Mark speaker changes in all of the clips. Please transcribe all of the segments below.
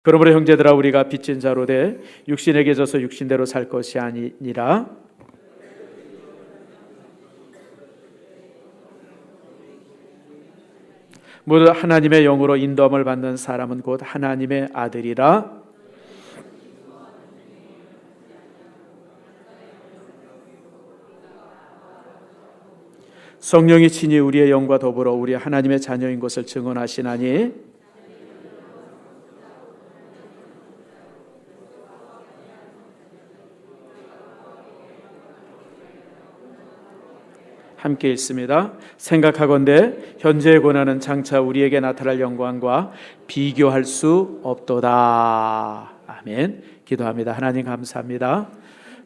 Speaker 1: 그러므로 형제들아 우리가 빚진 자로 돼 육신에게 져서 육신대로 살 것이 아니니라. 모두 하나님의 영으로 인도함을 받는 사람은 곧 하나님의 아들이라. 성령이 친히 우리의 영과 더불어 우리 하나님의 자녀인 것을 증언하시나니 함께 읽습니다. 생각하건대 현재의 고난은 장차 우리에게 나타날 영광과 비교할 수 없도다. 아멘. 기도합니다. 하나님 감사합니다.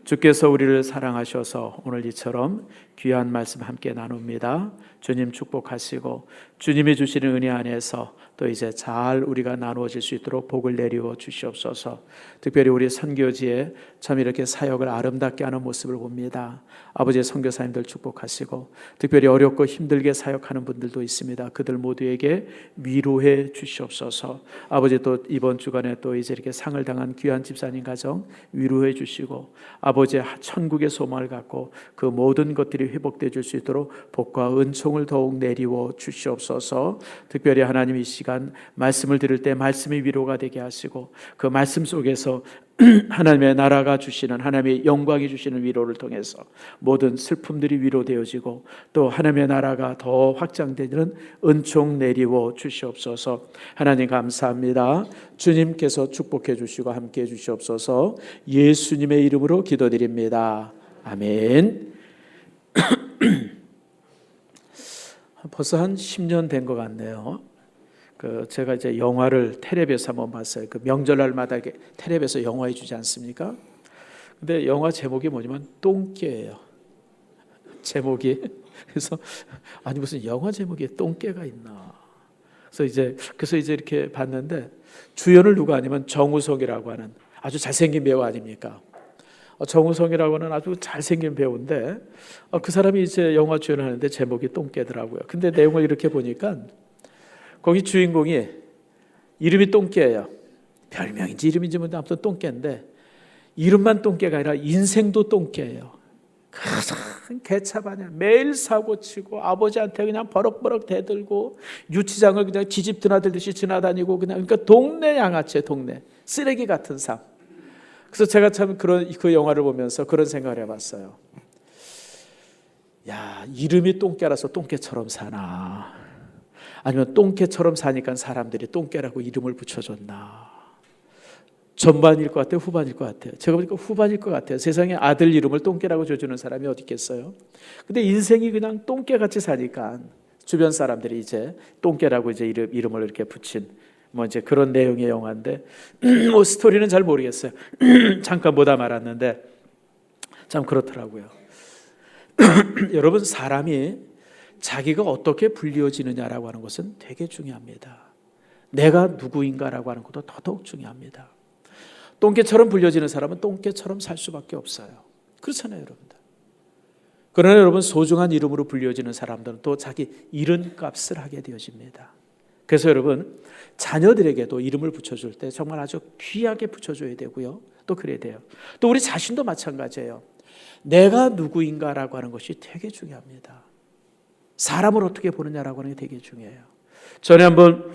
Speaker 1: 주께서 우리를 사랑하셔서 오늘 이처럼 귀한 말씀 함께 나눕니다. 주님 축복하시고 주님이 주시는 은혜 안에서 또 이제 잘 우리가 나누어질 수 있도록 복을 내리워 주시옵소서. 특별히 우리 선교지에 참 이렇게 사역을 아름답게 하는 모습을 봅니다. 아버지의 선교사님들 축복하시고 특별히 어렵고 힘들게 사역하는 분들도 있습니다. 그들 모두에게 위로해 주시옵소서. 아버지 또 이번 주간에 또 이제 이렇게 상을 당한 귀한 집사님 가정 위로해 주시고 아버지의 천국의 소망을 갖고 그 모든 것들이 회복되어 줄 수 있도록 복과 은총을 더욱 내리워 주시옵소서. 특별히 하나님 이 시간 말씀을 들을 때 말씀이 위로가 되게 하시고 그 말씀 속에서 하나님의 나라가 주시는 하나님의 영광이 주시는 위로를 통해서 모든 슬픔들이 위로되어지고 또 하나님의 나라가 더 확장되는 은총 내리워 주시옵소서. 하나님 감사합니다. 주님께서 축복해 주시고 함께해 주시옵소서. 예수님의 이름으로 기도드립니다. 아멘. 벌써 한 10년 된 것 같네요. 제가 이제 영화를 텔레비에서 한번 봤어요. 명절날마다 이렇게 텔레비에서 영화해 주지 않습니까? 근데 영화 제목이 뭐냐면 똥개예요. 제목이. 그래서 아니 무슨 영화 제목에 똥개가 있나? 그래서 이제 이렇게 봤는데 주연을 누가 아니면 정우성이라고 하는 아주 잘생긴 배우 아닙니까? 정우성이라고 하는 아주 잘생긴 배우인데 그 사람이 이제 영화 주연을 하는데 제목이 똥개더라고요. 근데 내용을 이렇게 보니까 거기 주인공이 이름이 똥개예요. 별명인지 이름인지 모르는데 아무튼 똥개인데 이름만 똥개가 아니라 인생도 똥개예요. 가장 개차반이야. 매일 사고치고 아버지한테 그냥 버럭버럭 대들고 유치장을 그냥 지집 드나들듯이 지나다니고 그러니까 동네 양아치예요. 동네 쓰레기 같은 삶. 그래서 제가 참 그 영화를 보면서 그런 생각을 해봤어요. 야, 이름이 똥개라서 똥개처럼 사나? 아니면 똥개처럼 사니까 사람들이 똥개라고 이름을 붙여줬나? 전반일 것 같아요? 후반일 것 같아요? 제가 보니까 후반일 것 같아요. 세상에 아들 이름을 똥개라고 줘주는 사람이 어디 있겠어요? 근데 인생이 그냥 똥개같이 사니까 주변 사람들이 이제 똥개라고 이제 이름을 이렇게 붙인 이제 그런 내용의 영화인데 스토리는 잘 모르겠어요. 잠깐 보다 말았는데 참 그렇더라고요. 여러분 사람이 자기가 어떻게 불리워지느냐라고 하는 것은 되게 중요합니다. 내가 누구인가라고 하는 것도 더더욱 중요합니다. 똥개처럼 불려지는 사람은 똥개처럼 살 수밖에 없어요. 그렇잖아요, 여러분들. 그러나 여러분 소중한 이름으로 불려지는 사람들은 또 자기 이름값을 하게 되어집니다. 그래서 여러분 자녀들에게도 이름을 붙여줄 때 정말 아주 귀하게 붙여줘야 되고요. 또 그래야 돼요. 또 우리 자신도 마찬가지예요. 내가 누구인가라고 하는 것이 되게 중요합니다. 사람을 어떻게 보느냐라고 하는 게 되게 중요해요. 전에 한번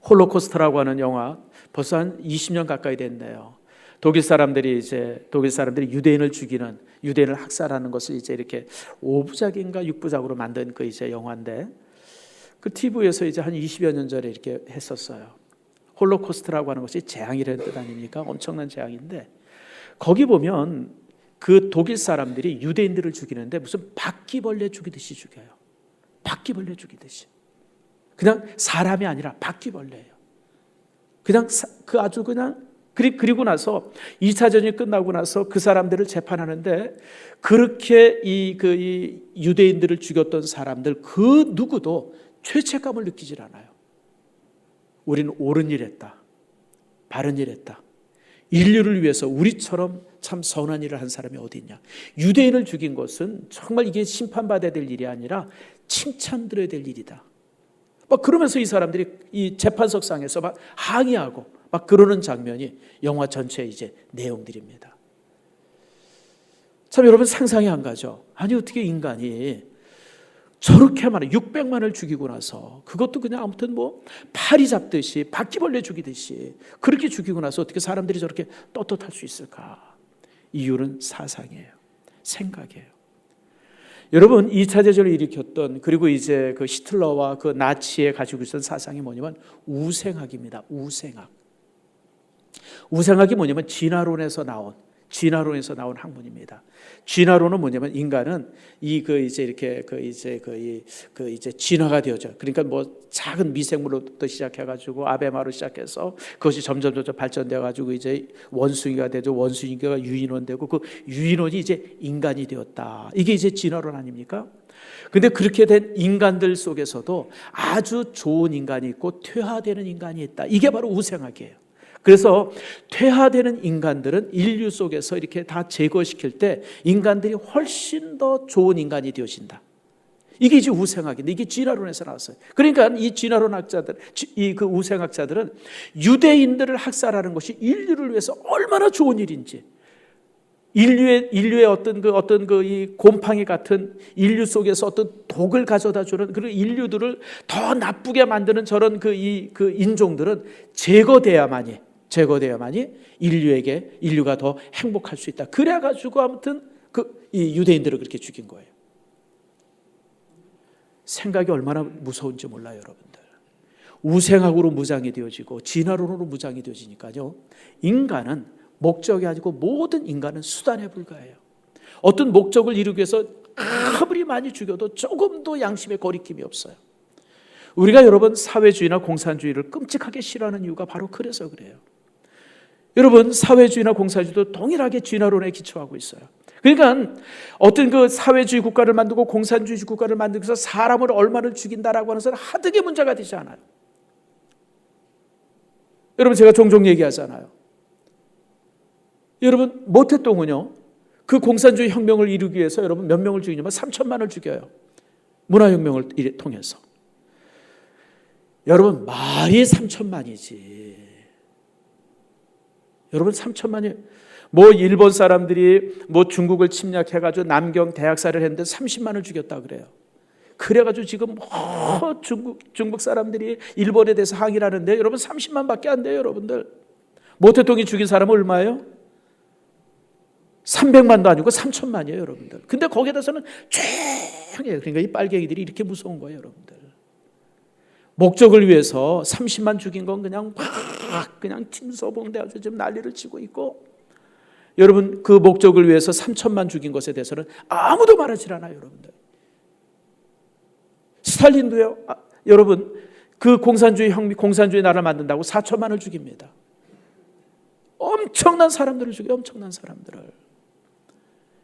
Speaker 1: 홀로코스트라고 하는 영화 벌써 한 20년 가까이 됐네요. 독일 사람들이 유대인을 죽이는 유대인을 학살하는 것을 이제 이렇게 5부작인가 6부작으로 만든 그 이제 영화인데 그 TV에서 이제 한 20여 년 전에 이렇게 했었어요. 홀로코스트라고 하는 것이 재앙이라는 뜻 아닙니까? 엄청난 재앙인데 거기 보면 그 독일 사람들이 유대인들을 죽이는데 무슨 바퀴벌레 죽이듯이 죽여요. 바퀴벌레 죽이듯이. 그냥 사람이 아니라 바퀴벌레예요. 그리고 나서 2차 전쟁이 끝나고 나서 그 사람들을 재판하는데 그렇게 이 유대인들을 죽였던 사람들 그 누구도 죄책감을 느끼질 않아요. 우리는 옳은 일 했다. 바른 일 했다. 인류를 위해서 우리처럼 참 선한 일을 한 사람이 어디 있냐. 유대인을 죽인 것은 정말 이게 심판받아야 될 일이 아니라 칭찬드려야 될 일이다. 막 그러면서 이 사람들이 이 재판석상에서 막 항의하고 막 그러는 장면이 영화 전체의 이제 내용들입니다. 참 여러분 상상이 안 가죠? 아니 어떻게 인간이 저렇게 많은 600만을 죽이고 나서 그것도 그냥 아무튼 뭐 파리 잡듯이 바퀴벌레 죽이듯이 그렇게 죽이고 나서 어떻게 사람들이 저렇게 떳떳할 수 있을까? 이유는 사상이에요. 생각이에요. 여러분 2차 대전을 일으켰던 그리고 이제 그 히틀러와 그 나치에 가지고 있었던 사상이 뭐냐면 우생학입니다. 우생학이 뭐냐면 진화론에서 나온 학문입니다. 진화론은 뭐냐면 인간은 이제 진화가 되어져. 그러니까 뭐 작은 미생물로부터 시작해가지고 아베마로 시작해서 그것이 점점 발전되어가지고 이제 원숭이가 되죠. 원숭이가 유인원 되고 그 유인원이 이제 인간이 되었다. 이게 이제 진화론 아닙니까? 근데 그렇게 된 인간들 속에서도 아주 좋은 인간이 있고 퇴화되는 인간이 있다. 이게 바로 우생학이에요. 그래서 퇴화되는 인간들은 인류 속에서 이렇게 다 제거시킬 때 인간들이 훨씬 더 좋은 인간이 되어진다. 이게 이제 우생학인데 이게 진화론에서 나왔어요. 그러니까 이 진화론 학자들, 그 우생학자들은 유대인들을 학살하는 것이 인류를 위해서 얼마나 좋은 일인지, 인류의 어떤 이 곰팡이 같은 인류 속에서 어떤 독을 가져다 주는 그런 인류들을 더 나쁘게 만드는 저런 그 인종들은 제거돼야만이 인류가 더 행복할 수 있다. 그래가지고 아무튼 이 유대인들을 그렇게 죽인 거예요. 생각이 얼마나 무서운지 몰라요, 여러분들. 우생학으로 무장이 되어지고 진화론으로 무장이 되어지니까요. 인간은 목적이 아니고 모든 인간은 수단에 불과해요. 어떤 목적을 이루기 위해서 아무리 많이 죽여도 조금도 양심의 거리낌이 없어요. 우리가 여러분 사회주의나 공산주의를 끔찍하게 싫어하는 이유가 바로 그래서 그래요. 여러분 사회주의나 공산주의도 동일하게 진화론에 기초하고 있어요. 그러니까 어떤 그 사회주의 국가를 만들고 공산주의 국가를 만들기 위해서 사람을 얼마를 죽인다라고 하는 것은 하등의 문제가 되지 않아요. 여러분 제가 종종 얘기하잖아요. 여러분 모태똥은요 그 공산주의 혁명을 이루기 위해서 여러분 몇 명을 죽이냐면 3천만을 죽여요. 문화혁명을 통해서. 여러분 말이 3천만이지. 여러분 3천만이 뭐 일본 사람들이 뭐 중국을 침략해가지고 남경 대학살을 했는데 30만을 죽였다 그래요. 그래가지고 지금 중국 사람들이 일본에 대해서 항의를 하는데 여러분 30만밖에 안 돼요. 여러분들 모태똥이 죽인 사람은 얼마예요? 300만도 아니고 3천만이에요. 여러분들. 근데 거기에다서는 조용해요. 그러니까 이 빨갱이들이 이렇게 무서운 거예요. 여러분들. 목적을 위해서 30만 죽인 건 그냥 침서봉대 아주 지금 난리를 치고 있고, 여러분 그 목적을 위해서 3천만 죽인 것에 대해서는 아무도 말하지 않아요. 여러분들. 스탈린도요. 여러분 그 공산주의 나라를 만든다고 4천만을 죽입니다. 엄청난 사람들을 죽여요. 엄청난 사람들을.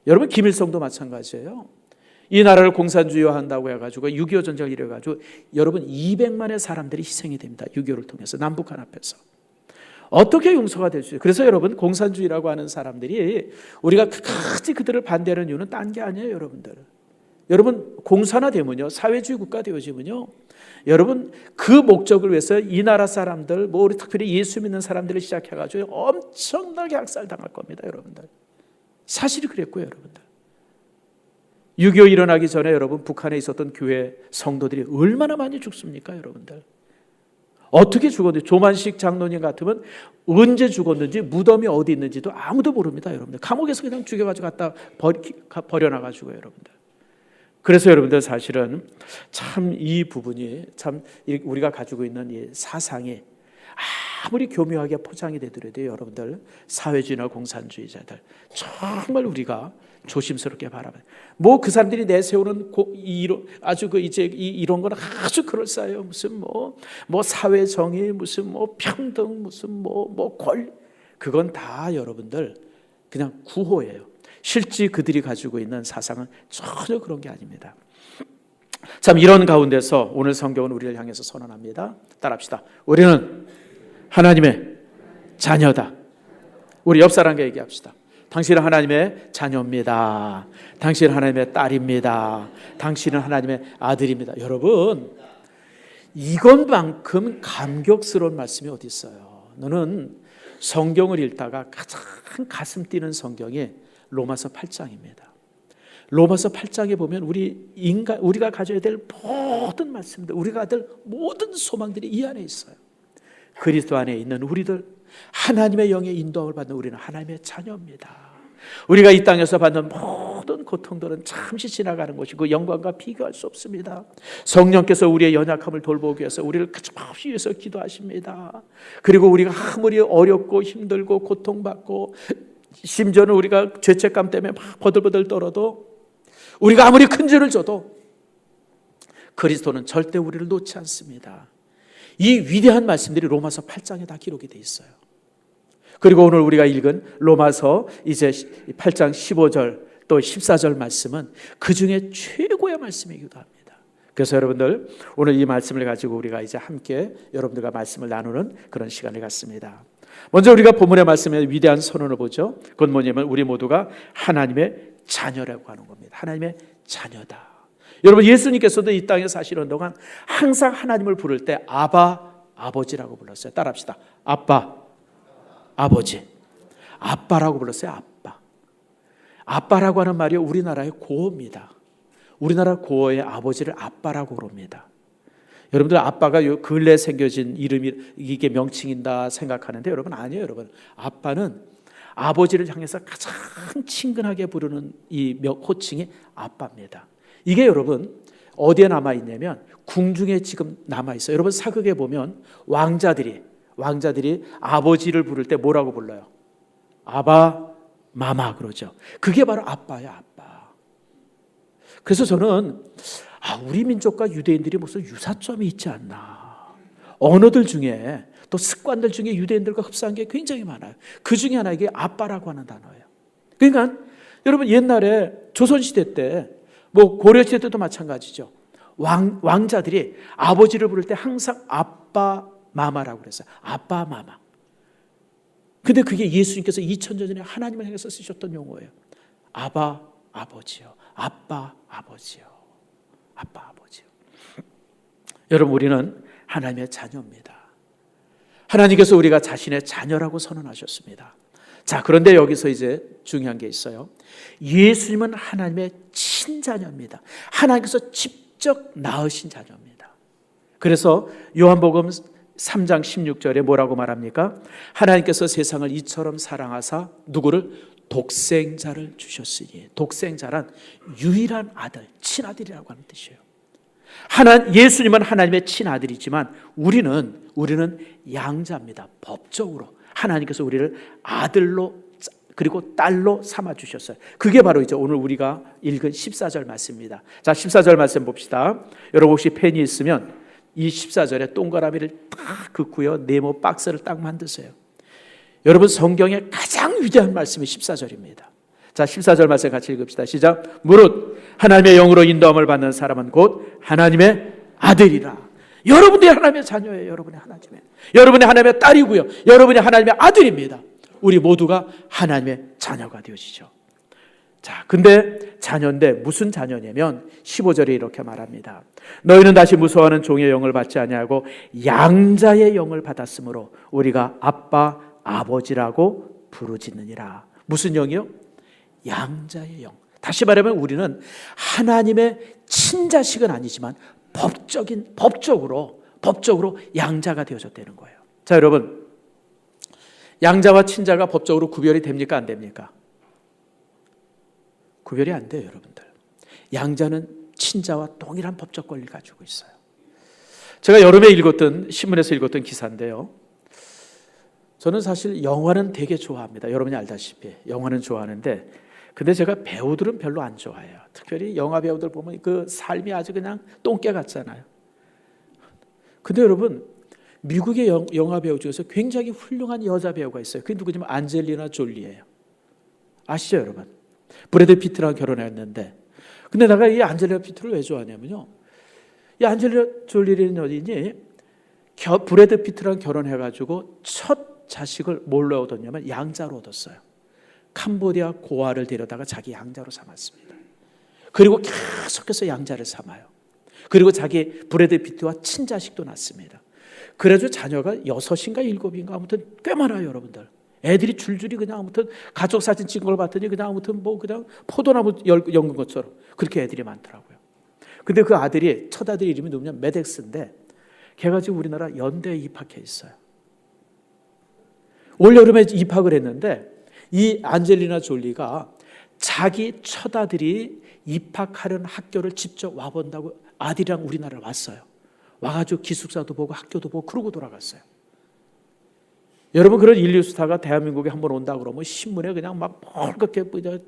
Speaker 1: 여러분 김일성도 마찬가지예요. 이 나라를 공산주의화한다고 해가지고 6.25 전쟁을 일어가지고 여러분 200만의 사람들이 희생이 됩니다. 6.25를 통해서 남북한 앞에서. 어떻게 용서가 될 수 있어요? 그래서 여러분 공산주의라고 하는 사람들이 우리가 끝까지 그들을 반대하는 이유는 딴 게 아니에요. 여러분들. 여러분 공산화되면요, 사회주의 국가 되어지면요, 여러분 그 목적을 위해서 이 나라 사람들, 뭐 우리 특별히 예수 믿는 사람들을 시작해가지고 엄청나게 학살당할 겁니다. 여러분들. 사실이 그랬고요. 여러분들. 6.25 일어나기 전에 여러분 북한에 있었던 교회 성도들이 얼마나 많이 죽습니까? 여러분들. 어떻게 죽었는지, 조만식 장로님 같으면 언제 죽었는지, 무덤이 어디 있는지도 아무도 모릅니다. 여러분들. 감옥에서 그냥 죽여가지고 갖다 버려놔가지고요. 여러분들. 그래서 여러분들 사실은 참 이 부분이 참 우리가 가지고 있는 이 사상이 아무리 교묘하게 포장이 되더라도 여러분들 사회주의나 공산주의자들 정말 우리가 조심스럽게 바라봐요. 뭐 그 사람들이 내세우는 아주 이런 건 아주 그럴싸해요. 무슨 뭐 사회 정의, 무슨 뭐 평등, 무슨 뭐 권리, 그건 다 여러분들 그냥 구호예요. 실제 그들이 가지고 있는 사상은 전혀 그런 게 아닙니다. 참 이런 가운데서 오늘 성경은 우리를 향해서 선언합니다. 따라합시다. 우리는 하나님의 자녀다. 우리 옆 사람과 얘기합시다. 당신은 하나님의 자녀입니다. 당신은 하나님의 딸입니다. 당신은 하나님의 아들입니다. 여러분, 이것만큼 감격스러운 말씀이 어디 있어요? 너는 성경을 읽다가 가장 가슴 뛰는 성경이 로마서 8장입니다. 로마서 8장에 보면 우리가 가져야 될 모든 말씀들, 우리가 가질 모든 소망들이 이 안에 있어요. 그리스도 안에 있는 우리들, 하나님의 영의 인도함을 받는 우리는 하나님의 자녀입니다. 우리가 이 땅에서 받는 모든 고통들은 잠시 지나가는 것이고 그 영광과 비교할 수 없습니다. 성령께서 우리의 연약함을 돌보기 위해서 우리를 그치없이 위해서 기도하십니다. 그리고 우리가 아무리 어렵고 힘들고 고통받고 심지어는 우리가 죄책감 때문에 막 버들버들 떨어도, 우리가 아무리 큰 죄를 져도 그리스도는 절대 우리를 놓지 않습니다. 이 위대한 말씀들이 로마서 8장에 다 기록이 되어 있어요. 그리고 오늘 우리가 읽은 로마서 이제 8장 15절 또 14절 말씀은 그 중에 최고의 말씀이기도 합니다. 그래서 여러분들 오늘 이 말씀을 가지고 우리가 이제 함께 여러분들과 말씀을 나누는 그런 시간을 갖습니다. 먼저 우리가 본문의 말씀에 위대한 선언을 보죠. 그건 뭐냐면 우리 모두가 하나님의 자녀라고 하는 겁니다. 하나님의 자녀다. 여러분, 예수님께서도 이 땅에 사시는 동안 항상 하나님을 부를 때 아바, 아버지라고 불렀어요. 따라합시다. 아빠, 아버지. 아빠라고 불렀어요. 아빠. 아빠라고 하는 말이 우리나라의 고어입니다. 우리나라 고어의 아버지를 아빠라고 부릅니다. 여러분들 아빠가 요 근래 생겨진 이름이 이게 명칭인다 생각하는데 여러분 아니에요. 여러분, 아빠는 아버지를 향해서 가장 친근하게 부르는 이 호칭이 아빠입니다. 이게 여러분 어디에 남아 있냐면 궁중에 지금 남아 있어요. 여러분 사극에 보면 왕자들이 아버지를 부를 때 뭐라고 불러요? 아바, 마마 그러죠. 그게 바로 아빠야, 아빠. 그래서 저는 우리 민족과 유대인들이 무슨 유사점이 있지 않나. 언어들 중에 또 습관들 중에 유대인들과 흡사한 게 굉장히 많아요. 그 중에 하나 이게 아빠라고 하는 단어예요. 그러니까 여러분 옛날에 조선시대 때 뭐 고려시대 때도 마찬가지죠. 왕자들이 아버지를 부를 때 항상 아빠, 마마라고 그랬어요. 아빠, 마마. 근데 그게 예수님께서 2000년 전에 하나님을 향해서 쓰셨던 용어예요. 아바, 아버지요. 아빠, 아버지요. 아빠, 아버지요. 여러분 우리는 하나님의 자녀입니다. 하나님께서 우리가 자신의 자녀라고 선언하셨습니다. 자, 그런데 여기서 이제 중요한 게 있어요. 예수님은 하나님의 친자녀입니다. 하나님께서 직접 낳으신 자녀입니다. 그래서 요한복음 3장 16절에 뭐라고 말합니까? 하나님께서 세상을 이처럼 사랑하사 누구를? 독생자를 주셨으니. 독생자란 유일한 아들, 친아들이라고 하는 뜻이에요. 예수님은 하나님의 친아들이지만 우리는 양자입니다. 법적으로 하나님께서 우리를 아들로 그리고 딸로 삼아주셨어요. 그게 바로 이제 오늘 우리가 읽은 14절 말씀입니다. 자, 14절 말씀 봅시다. 여러분 혹시 펜이 있으면 이 14절에 동그라미를 딱 긋고요, 네모 박스를 딱 만드세요. 여러분 성경의 가장 위대한 말씀이 14절입니다. 자, 14절 말씀 같이 읽읍시다. 시작. 무릇 하나님의 영으로 인도함을 받는 사람은 곧 하나님의 아들이라. 여러분이 하나님의 자녀예요. 여러분이 하나님의 딸이고요. 여러분이 하나님의 아들입니다. 우리 모두가 하나님의 자녀가 되어지죠. 자, 근데 자녀인데 무슨 자녀냐면 15절에 이렇게 말합니다. 너희는 다시 무서워하는 종의 영을 받지 아니하고 양자의 영을 받았으므로 우리가 아빠, 아버지라고 부르짖느니라. 무슨 영이요? 양자의 영. 다시 말하면 우리는 하나님의 친자식은 아니지만 법적으로 양자가 되어졌다는 거예요. 자, 여러분, 양자와 친자가 법적으로 구별이 됩니까? 안 됩니까? 구별이 안 돼요, 여러분들. 양자는 친자와 동일한 법적 권리를 가지고 있어요. 제가 여름에 신문에서 읽었던 기사인데요. 저는 사실 영화는 되게 좋아합니다. 여러분이 알다시피 영화는 좋아하는데, 근데 제가 배우들은 별로 안 좋아해요. 특별히 영화 배우들 보면 그 삶이 아주 그냥 똥개 같잖아요. 근데 여러분, 미국의 영화 배우 중에서 굉장히 훌륭한 여자 배우가 있어요. 그게 누구냐면 안젤리나 졸리예요. 아시죠, 여러분? 브래드 피트랑 결혼했는데, 근데 내가 이 안젤리나 피트를 왜 좋아하냐면요, 이 안젤리나 졸리는 어디니? 브래드 피트랑 결혼해가지고 첫 자식을 뭘로 얻었냐면 양자로 얻었어요. 캄보디아 고아를 데려다가 자기 양자로 삼았습니다. 그리고 계속해서 양자를 삼아요. 그리고 자기 브래드 피트와 친자식도 낳습니다. 그래도 자녀가 6인가 7인가 아무튼 꽤 많아요, 여러분들. 애들이 줄줄이 그냥 아무튼 가족 사진 찍은 걸 봤더니 그냥 아무튼 뭐 그냥 포도나무 연근 것처럼 그렇게 애들이 많더라고요. 근데 그 아들이, 첫 아들 이름이 누구냐면 메덱스인데 걔가 지금 우리나라 연대에 입학해 있어요. 올 여름에 입학을 했는데 이 안젤리나 졸리가 자기 첫 아들이 입학하려는 학교를 직접 와본다고 아들이랑 우리나라를 왔어요. 와가지고 기숙사도 보고 학교도 보고 그러고 돌아갔어요. 여러분, 그런 인류 스타가 대한민국에 한번 온다 그러면 신문에 그냥 막 뻘겋게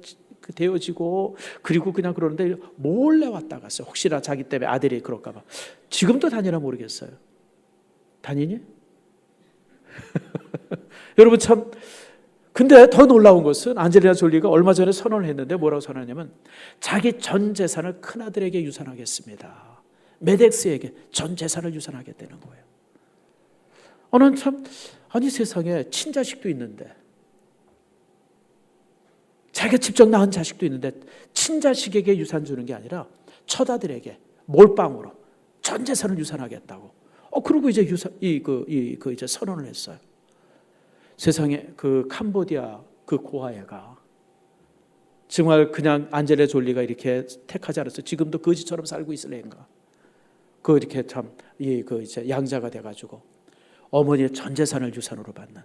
Speaker 1: 되어지고 그리고 그냥 그러는데 몰래 왔다 갔어요. 혹시나 자기 때문에 아들이 그럴까 봐. 지금도 다니나 모르겠어요. 다니니? 여러분 참, 근데 더 놀라운 것은 안젤리나 졸리가 얼마 전에 선언을 했는데 뭐라고 선언했냐면 자기 전 재산을 큰아들에게 유산하겠습니다. 메덱스에게 전 재산을 유산하겠다는 거예요. 난 참, 아니 세상에 친자식도 있는데 자기가 직접 낳은 자식도 있는데 친자식에게 유산 주는 게 아니라 첫아들에게 몰빵으로 전 재산을 유산하겠다고. 그리고 이제 이제 선언을 했어요. 세상에 그 캄보디아 그 고아애가 정말 그냥 안젤리나 졸리가 이렇게 택하지 않았어. 지금도 거지처럼 살고 있을래인가. 그 이렇게 참 이제 양자가 돼가지고 어머니의 전 재산을 유산으로 받는.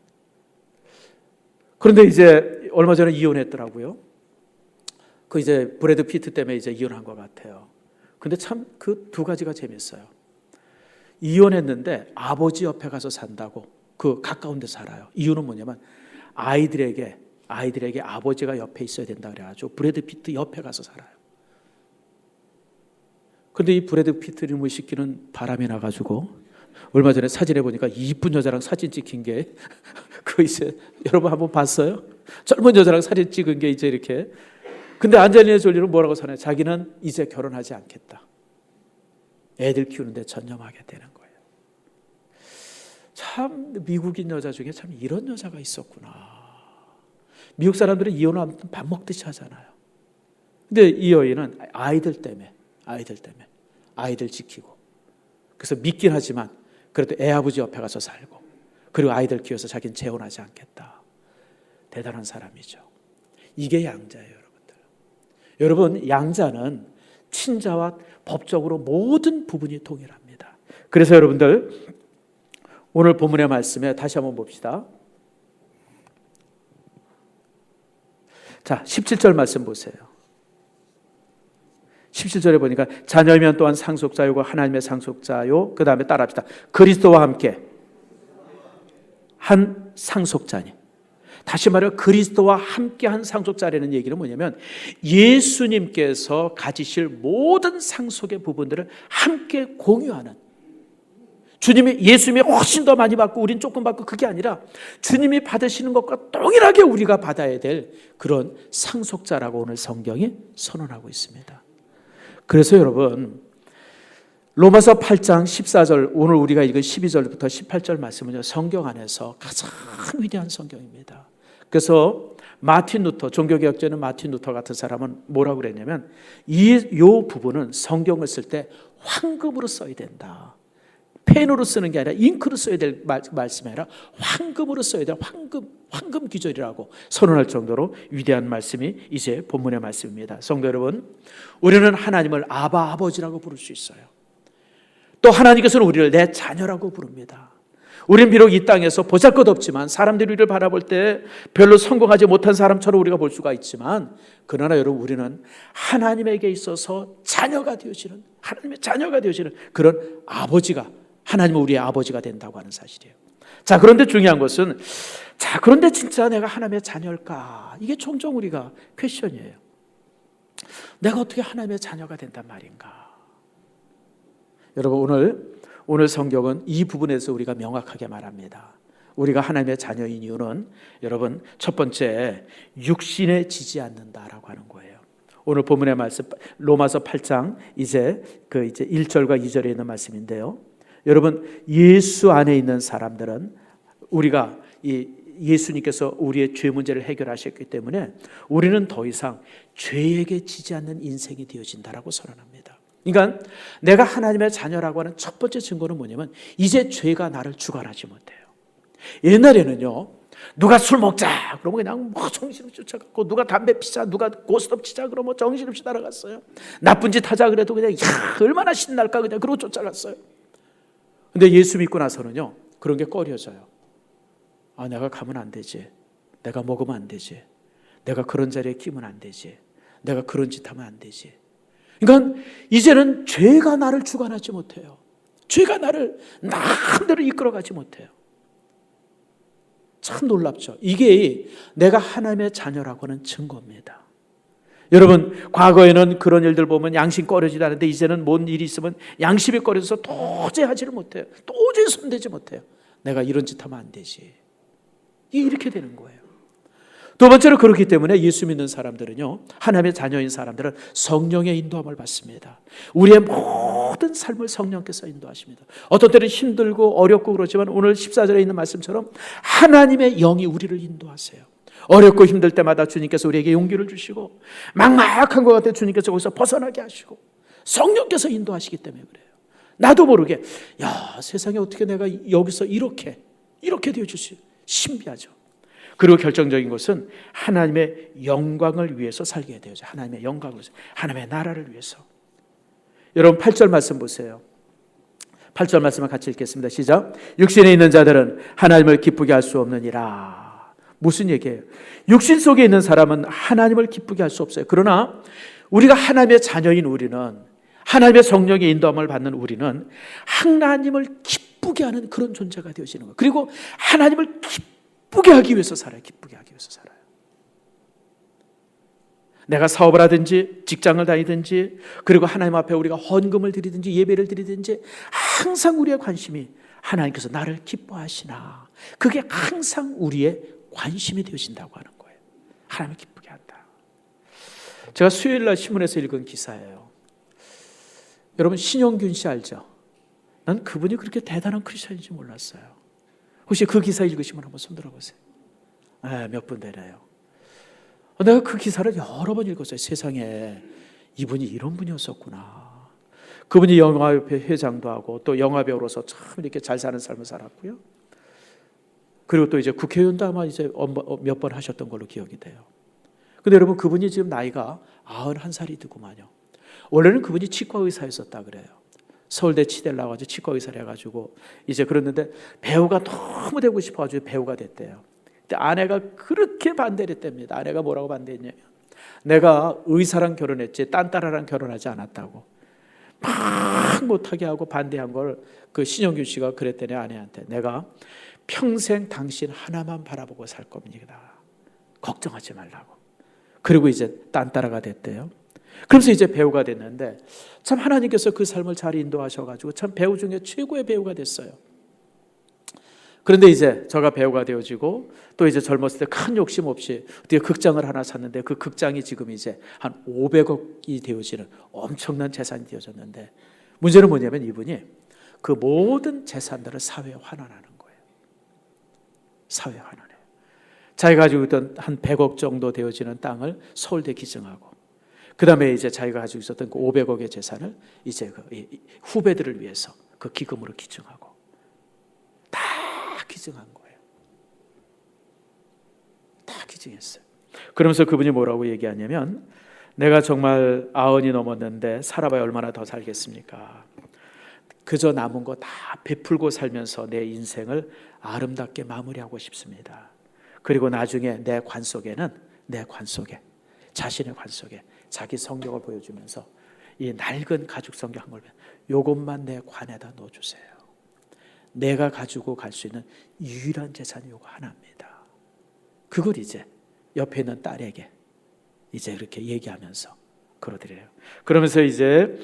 Speaker 1: 그런데 이제 얼마 전에 이혼했더라고요. 그 이제 브래드 피트 때문에 이제 이혼한 것 같아요. 근데 참 그 두 가지가 재밌어요. 이혼했는데 아버지 옆에 가서 산다고 그 가까운 데 살아요. 이유는 뭐냐면 아이들에게 아버지가 옆에 있어야 된다 그래가지고 브래드 피트 옆에 가서 살아요. 근데 이 브래드 피트 이름을 시키는 바람이 나가지고 얼마 전에 사진에 보니까 이쁜 여자랑 사진 찍힌 게 그 이제 여러분 한번 봤어요? 젊은 여자랑 사진 찍은 게 이제 이렇게. 근데 안젤리나 졸리는 뭐라고 선해? 자기는 이제 결혼하지 않겠다. 애들 키우는데 전념하게 되는 거예요. 참 미국인 여자 중에 참 이런 여자가 있었구나. 미국 사람들은 이혼하면 밥 먹듯이 하잖아요. 근데 이 여인은 아이들 때문에 아이들 지키고 그래서 믿긴 하지만 그래도 애 아버지 옆에 가서 살고 그리고 아이들 키워서 자기는 재혼하지 않겠다. 대단한 사람이죠. 이게 양자예요, 여러분들. 여러분, 양자는 친자와 법적으로 모든 부분이 동일합니다. 그래서 여러분들 오늘 본문의 말씀에 다시 한번 봅시다. 자, 17절 말씀 보세요. 17절에 보니까 자녀이면 또한 상속자요 하나님의 상속자요. 그 다음에 따라합시다. 그리스도와 함께 한 상속자니. 다시 말해 그리스도와 함께 한 상속자라는 얘기는 뭐냐면 예수님께서 가지실 모든 상속의 부분들을 함께 공유하는, 예수님이 훨씬 더 많이 받고 우린 조금 받고 그게 아니라 주님이 받으시는 것과 동일하게 우리가 받아야 될 그런 상속자라고 오늘 성경이 선언하고 있습니다. 그래서 여러분 로마서 8장 14절 오늘 우리가 읽은 12절부터 18절 말씀은요 성경 안에서 가장 위대한 성경입니다. 그래서 마틴 루터, 종교개혁자는 마틴 루터 같은 사람은 뭐라고 그랬냐면 이 부분은 성경을 쓸 때 황금으로 써야 된다. 펜으로 쓰는 게 아니라 잉크로 써야 될 말씀이 아니라 황금으로 써야 될 황금 기절이라고 선언할 정도로 위대한 말씀이 이제 본문의 말씀입니다. 성도 여러분, 우리는 하나님을 아버지라고 부를 수 있어요. 또 하나님께서는 우리를 내 자녀라고 부릅니다. 우리는 비록 이 땅에서 보잘것없지만 사람들이 우리를 바라볼 때 별로 성공하지 못한 사람처럼 우리가 볼 수가 있지만 그러나 여러분 우리는 하나님에게 있어서 하나님의 자녀가 되시는 그런 아버지가, 하나님은 우리의 아버지가 된다고 하는 사실이에요. 자, 그런데 중요한 것은 그런데 진짜 내가 하나님의 자녀일까? 이게 종종 우리가 퀘스천이에요. 내가 어떻게 하나님의 자녀가 된단 말인가? 여러분 오늘 성경은 이 부분에서 우리가 명확하게 말합니다. 우리가 하나님의 자녀인 이유는 여러분 첫 번째 육신에 지지 않는다라고 하는 거예요. 오늘 본문의 말씀 로마서 8장 이제 1절과 2절에 있는 말씀인데요. 여러분 예수 안에 있는 사람들은 우리가 예수님께서 우리의 죄 문제를 해결하셨기 때문에 우리는 더 이상 죄에게 지지 않는 인생이 되어진다라고 선언합니다. 그러니까 내가 하나님의 자녀라고 하는 첫 번째 증거는 뭐냐면 이제 죄가 나를 주관하지 못해요. 옛날에는요, 누가 술 먹자 그러면 그냥 뭐 정신없이 쫓아갔고, 누가 담배 피자, 누가 고스톱 치자 그러면 정신없이 따라갔어요. 나쁜 짓 하자 그래도 그냥 얼마나 신날까 그냥 그러고 쫓아갔어요. 근데 예수 믿고 나서는요, 그런 게 꺼려져요. 내가 가면 안 되지, 내가 먹으면 안 되지, 내가 그런 자리에 끼면 안 되지, 내가 그런 짓 하면 안 되지. 그러니까 이제는 죄가 나를 주관하지 못해요. 죄가 나를 마음대로 이끌어가지 못해요. 참 놀랍죠. 이게 내가 하나님의 자녀라고 하는 증거입니다. 여러분, 과거에는 그런 일들 보면 양심 꺼려지도 않는데 이제는 뭔 일이 있으면 양심이 꺼려서 도저히 하지를 못해요. 도저히 손대지 못해요. 내가 이런 짓 하면 안 되지. 이렇게 되는 거예요. 두 번째로, 그렇기 때문에 예수 믿는 사람들은요, 하나님의 자녀인 사람들은 성령의 인도함을 받습니다. 우리의 모든 삶을 성령께서 인도하십니다. 어떤 때는 힘들고 어렵고 그렇지만 오늘 14절에 있는 말씀처럼 하나님의 영이 우리를 인도하세요. 어렵고 힘들 때마다 주님께서 우리에게 용기를 주시고, 막막한 것 같아 주님께서 거기서 벗어나게 하시고, 성령께서 인도하시기 때문에 그래요. 나도 모르게 세상에 어떻게 내가 여기서 이렇게 되어줄 수 있어요. 신비하죠. 그리고 결정적인 것은 하나님의 영광을 위해서 살게 되어져. 하나님의 영광을 위해서, 하나님의 나라를 위해서. 여러분 8절 말씀 보세요. 8절 말씀을 같이 읽겠습니다. 시작. 육신에 있는 자들은 하나님을 기쁘게 할 수 없느니라. 무슨 얘기예요? 육신 속에 있는 사람은 하나님을 기쁘게 할 수 없어요. 그러나 우리가 하나님의 자녀인 우리는, 하나님의 성령의 인도함을 받는 우리는 하나님을 기쁘게 하는 그런 존재가 되어지는 거예요. 그리고 하나님을 기쁘게 하기 위해서 살아요. 기쁘게 하기 위해서 살아요. 내가 사업을 하든지 직장을 다니든지, 그리고 하나님 앞에 우리가 헌금을 드리든지 예배를 드리든지, 항상 우리의 관심이 하나님께서 나를 기뻐하시나, 그게 항상 우리의 관심이 되어진다고 하는 거예요. 하나님을 기쁘게 한다. 제가 수요일날 신문에서 읽은 기사예요. 여러분, 신용균 씨 알죠? 난 그분이 그렇게 대단한 크리스천인지 몰랐어요. 혹시 그 기사 읽으시면 한번 손 들어보세요. 몇 분 되나요? 내가 그 기사를 여러 번 읽었어요. 세상에 이분이 이런 분이었었구나. 그분이 영화협회 회장도 하고 또 영화배우로서 참 이렇게 잘 사는 삶을 살았고요. 그리고 또 이제 국회의원도 아마 이제 몇 번 하셨던 걸로 기억이 돼요. 근데 여러분, 그분이 지금 나이가 91살이 되구만요. 원래는 그분이 치과 의사였었다 그래요. 서울대 치대를 나와가지고 치과 의사를 해가지고 이제 그랬는데 배우가 너무 되고 싶어가지고 배우가 됐대요. 근데 아내가 그렇게 반대를 했답니다. 아내가 뭐라고 반대했냐면, 내가 의사랑 결혼했지 딴 딸이랑 결혼하지 않았다고 막 못하게 하고 반대한 걸 그 신영균 씨가 그랬더니 아내한테, 내가 평생 당신 하나만 바라보고 살 겁니다. 걱정하지 말라고. 그리고 이제 딴 딸아가 됐대요. 그래서 이제 배우가 됐는데, 참 하나님께서 그 삶을 잘 인도하셔가지고 참 배우 중에 최고의 배우가 됐어요. 그런데 이제 저가 배우가 되어지고 또 이제 젊었을 때 큰 욕심 없이 어떻게 극장을 하나 샀는데, 그 극장이 지금 이제 한 500억이 되어지는 엄청난 재산이 되어졌는데, 문제는 뭐냐면 이분이 그 모든 재산들을 사회에 환원하는 거예요. 사회에 환원해요. 자기가 가지고 있던 한 100억 정도 되어지는 땅을 서울대 기증하고, 그 다음에 이제 자기가 가지고 있었던 그 500억의 재산을 이제 그 후배들을 위해서 그 기금으로 기증하고, 다 기증한 거예요. 다 기증했어요. 그러면서 그분이 뭐라고 얘기하냐면, 내가 정말 90이 넘었는데 살아봐야 얼마나 더 살겠습니까? 그저 남은 거 다 베풀고 살면서 내 인생을 아름답게 마무리하고 싶습니다. 그리고 나중에 내 관 속에 자신의 관 속에 자기 성경을 보여주면서 이 낡은 가죽 성경 한 걸, 요것만 내 관에다 넣어주세요. 내가 가지고 갈 수 있는 유일한 재산이 요거 하나입니다. 그걸 이제 옆에 있는 딸에게 이제 이렇게 얘기하면서 그러더래요. 그러면서 이제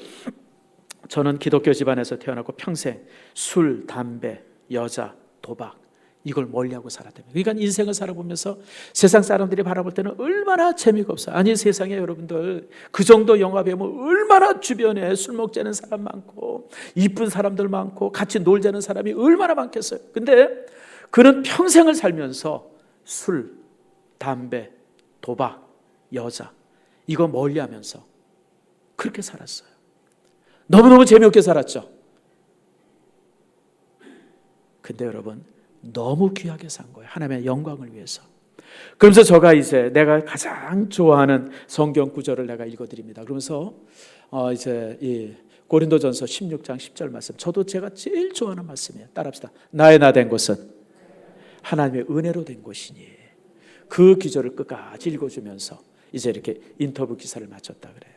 Speaker 1: 저는 기독교 집안에서 태어났고 평생 술, 담배, 여자, 도박 이걸 멀리하고 살았답니다. 그러니까 인생을 살아보면서 세상 사람들이 바라볼 때는 얼마나 재미가 없어요. 아니, 세상에 여러분들 그 정도 영화 배우면 얼마나 주변에 술 먹자는 사람 많고 이쁜 사람들 많고 같이 놀자는 사람이 얼마나 많겠어요. 근데 그는 평생을 살면서 술, 담배, 도박, 여자 이거 멀리하면서 그렇게 살았어요. 너무너무 재미없게 살았죠. 근데 여러분, 너무 귀하게 산 거예요. 하나님의 영광을 위해서. 그러면서 제가 이제 내가 가장 좋아하는 성경 구절을 내가 읽어드립니다. 그러면서 이제 이 고린도전서 16장 10절 말씀, 저도 제가 제일 좋아하는 말씀이에요. 따라합시다. 나의 나 된 것은 하나님의 은혜로 된 것이니. 그 기절을 끝까지 읽어주면서 이제 이렇게 인터뷰 기사를 마쳤다 그래요.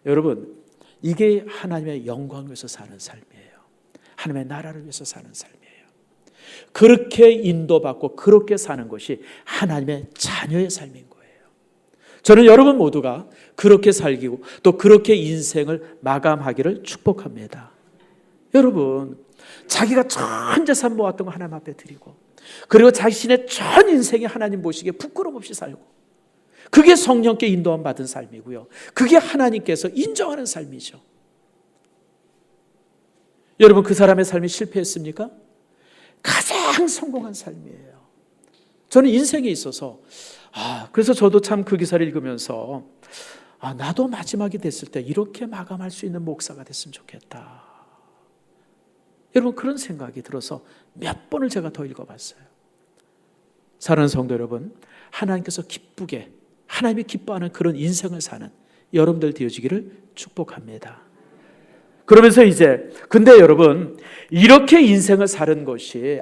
Speaker 1: 여러분, 이게 하나님의 영광을 위해서 사는 삶이에요. 하나님의 나라를 위해서 사는 삶이에요. 그렇게 인도받고 그렇게 사는 것이 하나님의 자녀의 삶인 거예요. 저는 여러분 모두가 그렇게 살기고 또 그렇게 인생을 마감하기를 축복합니다. 여러분, 자기가 전 재산 모았던 거 하나님 앞에 드리고, 그리고 자신의 전 인생이 하나님 보시기에 부끄럼 없이 살고, 그게 성령께 인도함 받은 삶이고요. 그게 하나님께서 인정하는 삶이죠. 여러분, 그 사람의 삶이 실패했습니까? 가장 성공한 삶이에요. 저는 인생에 있어서 그래서 저도 참 그 기사를 읽으면서 나도 마지막이 됐을 때 이렇게 마감할 수 있는 목사가 됐으면 좋겠다. 여러분, 그런 생각이 들어서 몇 번을 제가 더 읽어봤어요. 사랑하는 성도 여러분, 하나님께서 기쁘게, 하나님이 기뻐하는 그런 인생을 사는 여러분들 되어지기를 축복합니다. 그러면서 이제 근데 여러분, 이렇게 인생을 사는 것이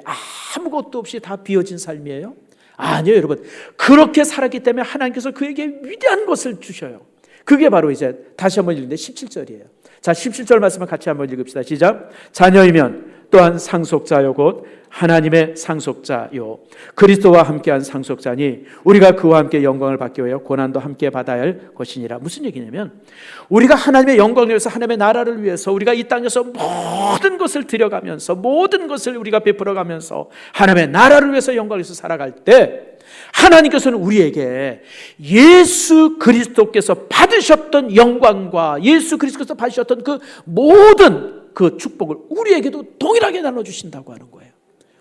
Speaker 1: 아무것도 없이 다 비어진 삶이에요? 아니에요, 여러분. 그렇게 살았기 때문에 하나님께서 그에게 위대한 것을 주셔요. 그게 바로 이제 다시 한번 읽는데 17절이에요. 자, 17절 말씀을 같이 한번 읽읍시다. 시작. 자녀이면 또한 상속자요 곧 하나님의 상속자요 그리스도와 함께한 상속자니 우리가 그와 함께 영광을 받기 위하여 고난도 함께 받아야 할 것이니라. 무슨 얘기냐면, 우리가 하나님의 영광을 위해서, 하나님의 나라를 위해서 우리가 이 땅에서 모든 것을 드려가면서, 모든 것을 우리가 베풀어가면서 하나님의 나라를 위해서 영광을 위해서 살아갈 때, 하나님께서는 우리에게 예수 그리스도께서 받으셨던 영광과 예수 그리스도께서 받으셨던 그 모든 그 축복을 우리에게도 동일하게 나눠주신다고 하는 거예요.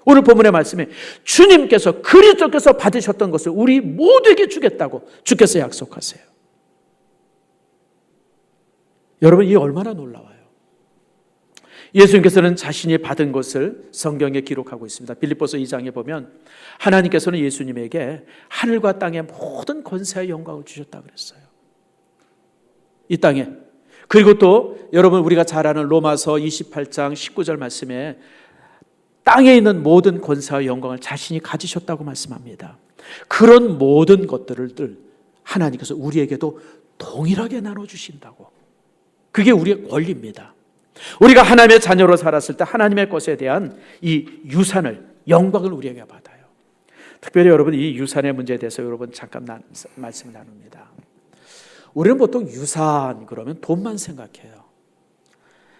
Speaker 1: 오늘 본문의 말씀에 주님께서, 그리스도께서 받으셨던 것을 우리 모두에게 주겠다고 주께서 약속하세요. 여러분, 이게 얼마나 놀라워요. 예수님께서는 자신이 받은 것을 성경에 기록하고 있습니다. 빌립보서 2장에 보면 하나님께서는 예수님에게 하늘과 땅의 모든 권세와 영광을 주셨다고 그랬어요. 이 땅에. 그리고 또 여러분, 우리가 잘 아는 로마서 28장 19절 말씀에 땅에 있는 모든 권세와 영광을 자신이 가지셨다고 말씀합니다. 그런 모든 것들을 하나님께서 우리에게도 동일하게 나눠주신다고. 그게 우리의 권리입니다. 우리가 하나님의 자녀로 살았을 때 하나님의 것에 대한 이 유산을, 영광을 우리에게 받아요. 특별히 여러분, 이 유산의 문제에 대해서 여러분 잠깐 말씀을 나눕니다. 우리는 보통 유산 그러면 돈만 생각해요.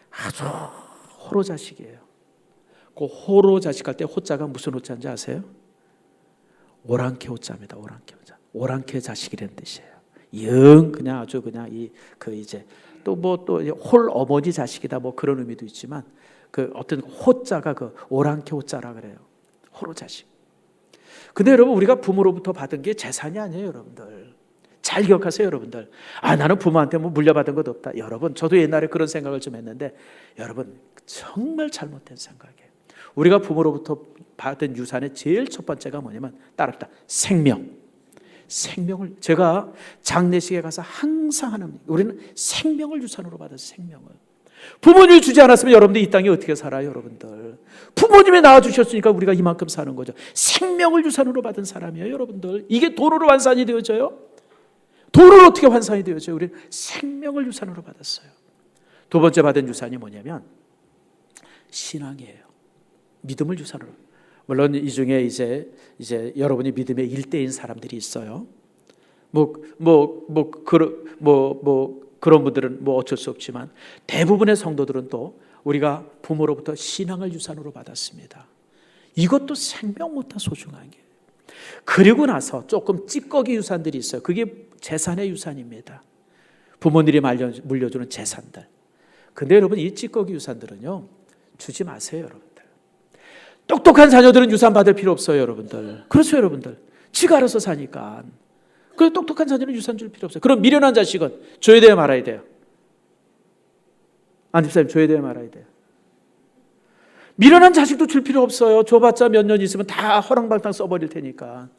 Speaker 1: 아주 호로자식이에요. 그 호로자식 할 때 호자가 무슨 호자인지 아세요? 오랑캐 호자입니다. 오랑캐 호자. 오랑캐 자식이라는 뜻이에요. 영 그냥 아주 그냥 이제 또 홀 어머니 자식이다 뭐 그런 의미도 있지만, 그 어떤 호자가 그 오랑캐 호자라 그래요. 호로 자식. 근데 여러분, 우리가 부모로부터 받은 게 재산이 아니에요, 여러분들. 잘 기억하세요, 여러분들. 나는 부모한테 뭐 물려받은 것 없다. 여러분, 저도 옛날에 그런 생각을 좀 했는데, 여러분, 정말 잘못된 생각이에요. 우리가 부모로부터 받은 유산의 제일 첫 번째가 뭐냐면 따릅니다. 생명을 제가 장례식에 가서 항상 하는, 우리는 생명을 유산으로 받아서 생명을. 부모님이 주지 않았으면 여러분들 이 땅에 어떻게 살아요, 여러분들? 부모님이 낳아주셨으니까 우리가 이만큼 사는 거죠. 생명을 유산으로 받은 사람이에요, 여러분들. 이게 돈으로 환산이 되어져요? 돈으로 어떻게 환산이 되어져요? 우리는 생명을 유산으로 받았어요. 두 번째 받은 유산이 뭐냐면 신앙이에요. 믿음을 유산으로. 물론 이 중에 이제 여러분이 믿음의 일대인 사람들이 있어요. 그런 분들은 뭐 어쩔 수 없지만, 대부분의 성도들은 또 우리가 부모로부터 신앙을 유산으로 받았습니다. 이것도 생명보다 소중한 게. 그리고 나서 조금 찌꺼기 유산들이 있어요. 그게 재산의 유산입니다. 부모님이 물려주는 재산들. 근데 여러분, 이 찌꺼기 유산들은요, 주지 마세요, 여러분들. 똑똑한 자녀들은 유산 받을 필요 없어요, 여러분들. 그렇죠, 여러분들. 지가 알아서 사니까. 그 똑똑한 자녀는 유산 줄 필요 없어요. 그럼 미련한 자식은 줘야 돼요, 말아야 돼요? 집사님 줘야 돼요, 말아야 돼요? 미련한 자식도 줄 필요 없어요. 줘봤자 몇 년 있으면 다 허랑방탕 써버릴 테니까.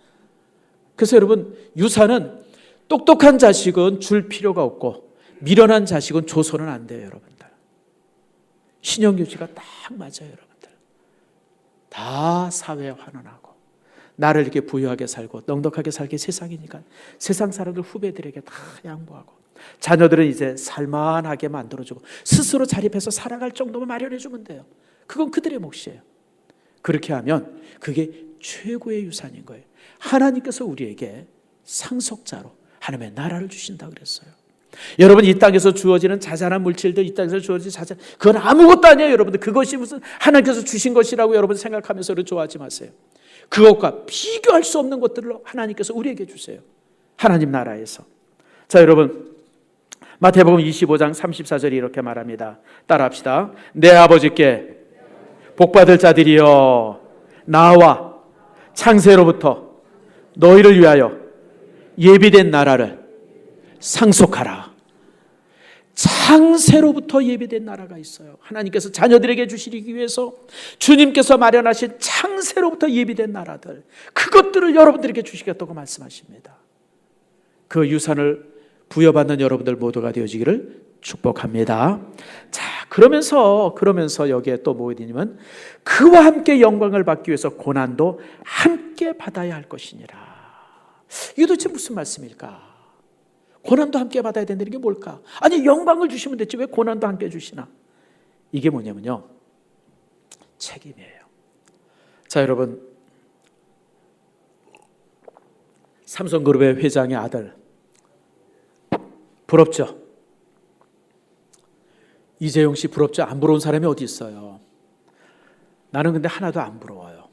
Speaker 1: 그래서 여러분, 유산은 똑똑한 자식은 줄 필요가 없고 미련한 자식은 줘서는 안 돼요, 여러분들. 신영규씨가 딱 맞아요, 여러분들. 다 사회에 환원하고 나를 이렇게 부유하게 살고 넉넉하게 살게 세상이니까 세상 사람들 후배들에게 다 양보하고 자녀들은 이제 살만하게 만들어주고 스스로 자립해서 살아갈 정도만 마련해주면 돼요. 그건 그들의 몫이에요. 그렇게 하면 그게 최고의 유산인 거예요. 하나님께서 우리에게 상속자로 하나님의 나라를 주신다 그랬어요. 여러분, 이 땅에서 주어지는 자잘한 물질들, 이 땅에서 주어지는 자잘, 그건 아무것도 아니에요, 여러분들. 그것이 무슨 하나님께서 주신 것이라고 여러분 생각하면서 좋아하지 마세요. 그것과 비교할 수 없는 것들을 하나님께서 우리에게 주세요. 하나님 나라에서. 자, 여러분, 마태복음 25장 34절이 이렇게 말합니다. 따라합시다. 내 아버지께 복받을 자들이여, 나와 창세로부터 너희를 위하여 예비된 나라를 상속하라. 창세로부터 예비된 나라가 있어요. 하나님께서 자녀들에게 주시기 위해서 주님께서 마련하신 창세로부터 예비된 나라들, 그것들을 여러분들에게 주시겠다고 말씀하십니다. 그 유산을 부여받는 여러분들 모두가 되어지기를 축복합니다. 자, 그러면서 여기에 또 뭐냐면 그와 함께 영광을 받기 위해서 고난도 함께 받아야 할 것이니라. 이게 도대체 무슨 말씀일까? 고난도 함께 받아야 된다는 게 뭘까? 아니, 영광을 주시면 됐지 왜 고난도 함께 주시나? 이게 뭐냐면요, 책임이에요. 자, 여러분, 삼성그룹의 회장의 아들, 부럽죠? 이재용 씨 부럽죠? 안 부러운 사람이 어디 있어요? 나는 근데 하나도 안 부러워요.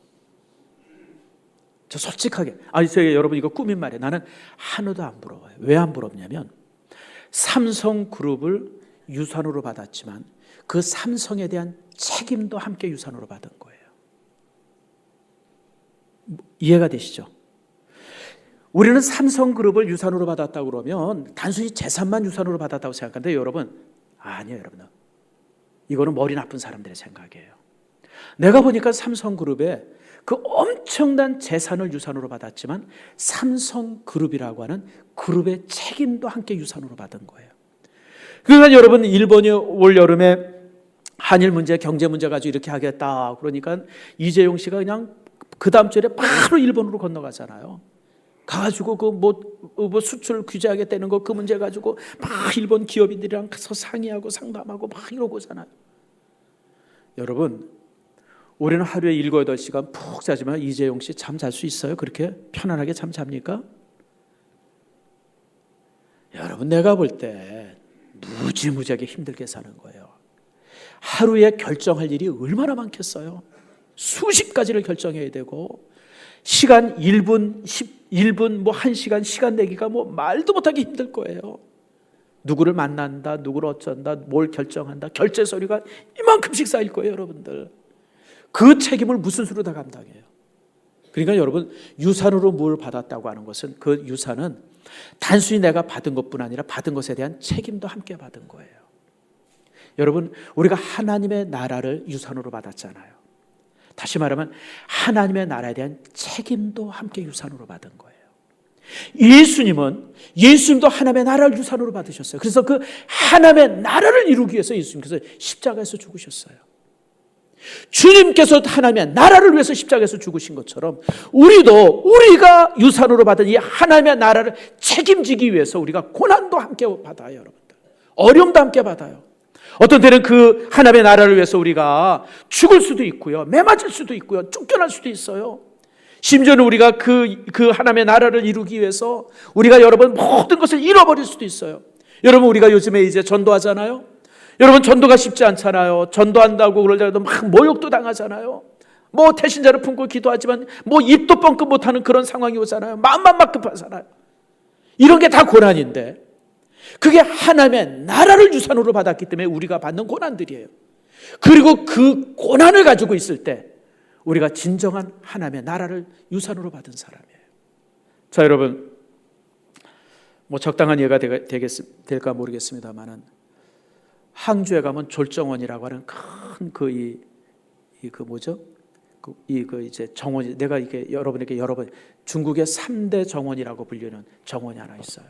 Speaker 1: 저 솔직하게, 제가 여러분 이거 꾸민 말이에요. 나는 하나도 안 부러워요. 왜 안 부럽냐면 삼성그룹을 유산으로 받았지만 그 삼성에 대한 책임도 함께 유산으로 받은 거예요. 이해가 되시죠? 우리는 삼성그룹을 유산으로 받았다고 그러면 단순히 재산만 유산으로 받았다고 생각하는데 여러분, 아니에요, 여러분. 이거는 머리 나쁜 사람들의 생각이에요. 내가 보니까 삼성그룹에 그 엄청난 재산을 유산으로 받았지만 삼성그룹이라고 하는 그룹의 책임도 함께 유산으로 받은 거예요. 그러니까 여러분, 일본이 올 여름에 한일 문제, 경제 문제 가지고 이렇게 하겠다 그러니까 이재용 씨가 그냥 그 다음 주에 바로 일본으로 건너가잖아요. 가가지고 그 수출 규제하겠다는 거 그 문제 가지고 막 일본 기업인들이랑 가서 상의하고 상담하고 막 이러고 오잖아요. 여러분, 우리는 하루에 7, 8시간 푹 자지만 이재용 씨 잠 잘 수 있어요? 그렇게 편안하게 잠 잡니까? 여러분, 내가 볼 때 무지무지하게 힘들게 사는 거예요. 하루에 결정할 일이 얼마나 많겠어요? 수십 가지를 결정해야 되고 시간 1분, 1분, 뭐 1시간 시간 내기가 뭐 말도 못하게 힘들 거예요. 누구를 만난다, 누구를 어쩐다, 뭘 결정한다, 결제 서류가 이만큼씩 쌓일 거예요, 여러분들. 그 책임을 무슨 수로 다 감당해요? 그러니까 여러분, 유산으로 뭘 받았다고 하는 것은 그 유산은 단순히 내가 받은 것뿐 아니라 받은 것에 대한 책임도 함께 받은 거예요. 여러분, 우리가 하나님의 나라를 유산으로 받았잖아요. 다시 말하면 하나님의 나라에 대한 책임도 함께 유산으로 받은 거예요. 예수님도 하나님의 나라를 유산으로 받으셨어요. 그래서 그 하나님의 나라를 이루기 위해서 예수님께서 십자가에서 죽으셨어요. 주님께서 하나님의 나라를 위해서 십자가에서 죽으신 것처럼 우리가 유산으로 받은 이 하나님의 나라를 책임지기 위해서 우리가 고난도 함께 받아요, 여러분들. 어려움도 함께 받아요. 어떤 때는 그 하나님의 나라를 위해서 우리가 죽을 수도 있고요, 매맞을 수도 있고요, 쫓겨날 수도 있어요. 심지어는 우리가 그 하나님의 나라를 이루기 위해서 우리가 여러분 모든 것을 잃어버릴 수도 있어요. 여러분, 우리가 요즘에 이제 전도하잖아요. 여러분, 전도가 쉽지 않잖아요. 전도한다고 그러자도 막 모욕도 당하잖아요. 뭐 태신자를 품고 기도하지만 뭐 입도 뻥끗 못하는 그런 상황이 오잖아요. 마음만 막 급하잖아요. 이런 게 다 고난인데 그게 하나님의 나라를 유산으로 받았기 때문에 우리가 받는 고난들이에요. 그리고 그 고난을 가지고 있을 때 우리가 진정한 하나님의 나라를 유산으로 받은 사람이에요. 자, 여러분, 뭐 적당한 예가 될까 모르겠습니다만은 항주에 가면 졸정원이라고 하는 큰 이제 정원이, 내가 이게 여러분에게 여러 번, 중국의 3대 정원이라고 불리는 정원이 하나 있어요.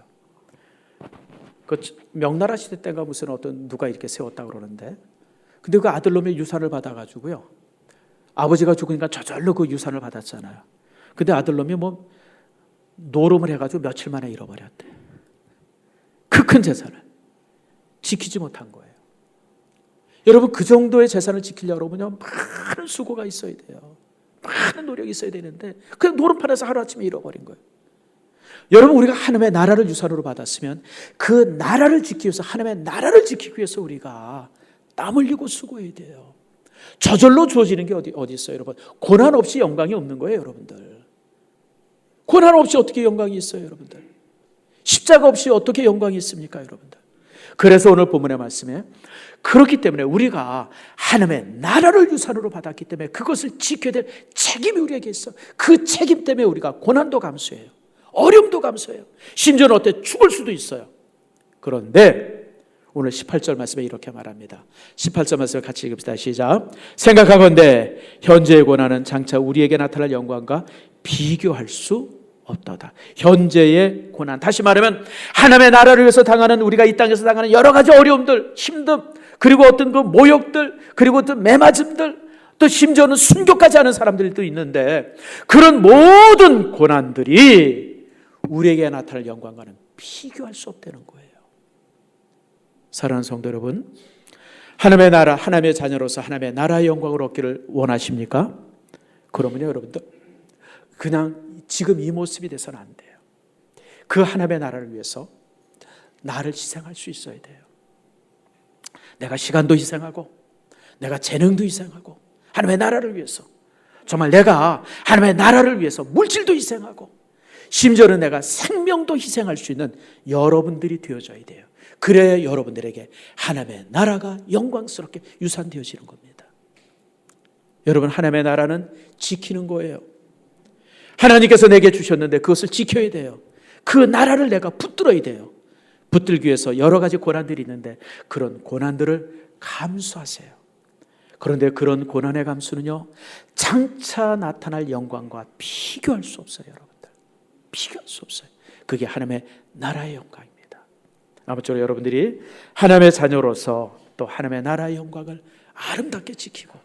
Speaker 1: 그 명나라 시대 때가 무슨 어떤 누가 이렇게 세웠다 그러는데, 근데 그 아들놈의 유산을 받아가지고요, 아버지가 죽으니까 저절로 그 유산을 받았잖아요. 근데 아들놈이 뭐 노름을 해가지고 며칠 만에 잃어버렸대. 그 큰 재산을 지키지 못한 거예요. 여러분, 그 정도의 재산을 지키려고 하면요, 많은 수고가 있어야 돼요. 많은 노력이 있어야 되는데 그냥 노름판에서 하루아침에 잃어버린 거예요. 여러분, 우리가 하나님의 나라를 유산으로 받았으면 그 나라를 지키기 위해서, 하나님의 나라를 지키기 위해서 우리가 땀 흘리고 수고해야 돼요. 저절로 주어지는 게 어디 있어요, 여러분? 고난 없이 영광이 없는 거예요, 여러분들. 고난 없이 어떻게 영광이 있어요, 여러분들? 십자가 없이 어떻게 영광이 있습니까, 여러분들? 그래서 오늘 본문의 말씀에, 그렇기 때문에 우리가 하나님의 나라를 유산으로 받았기 때문에 그것을 지켜야 될 책임이 우리에게 있어. 그 책임 때문에 우리가 고난도 감수해요. 어려움도 감수해요. 심지어는 어때? 죽을 수도 있어요. 그런데 오늘 18절 말씀에 이렇게 말합니다. 18절 말씀을 같이 읽읍시다. 시작. 생각하건대 현재의 고난은 장차 우리에게 나타날 영광과 비교할 수 없도다. 현재의 고난, 다시 말하면 하나님의 나라를 위해서 당하는, 우리가 이 땅에서 당하는 여러 가지 어려움들, 힘듦, 그리고 어떤 그 모욕들, 그리고 어떤 매맞음들, 또 심지어는 순교까지 하는 사람들도 있는데, 그런 모든 고난들이 우리에게 나타날 영광과는 비교할 수 없다는 거예요. 사랑하는 성도 여러분, 하나님의 나라, 하나님의 자녀로서 하나님의 나라의 영광을 얻기를 원하십니까? 그러면요, 여러분들, 그냥 지금 이 모습이 돼서는 안 돼요. 그 하나님의 나라를 위해서 나를 희생할 수 있어야 돼요. 내가 시간도 희생하고, 내가 재능도 희생하고, 하나님의 나라를 위해서, 정말 내가 하나님의 나라를 위해서 물질도 희생하고, 심지어는 내가 생명도 희생할 수 있는 여러분들이 되어져야 돼요. 그래야 여러분들에게 하나님의 나라가 영광스럽게 유산되어지는 겁니다. 여러분, 하나님의 나라는 지키는 거예요. 하나님께서 내게 주셨는데 그것을 지켜야 돼요. 그 나라를 내가 붙들어야 돼요. 붙들기 위해서 여러 가지 고난들이 있는데 그런 고난들을 감수하세요. 그런데 그런 고난의 감수는요, 장차 나타날 영광과 비교할 수 없어요, 여러분들. 비교할 수 없어요. 그게 하나님의 나라의 영광입니다. 아무쪼록 여러분들이 하나님의 자녀로서 또 하나님의 나라의 영광을 아름답게 지키고,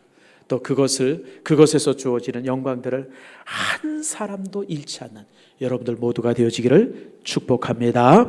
Speaker 1: 또 그것에서 주어지는 영광들을 한 사람도 잃지 않는 여러분들 모두가 되어지기를 축복합니다.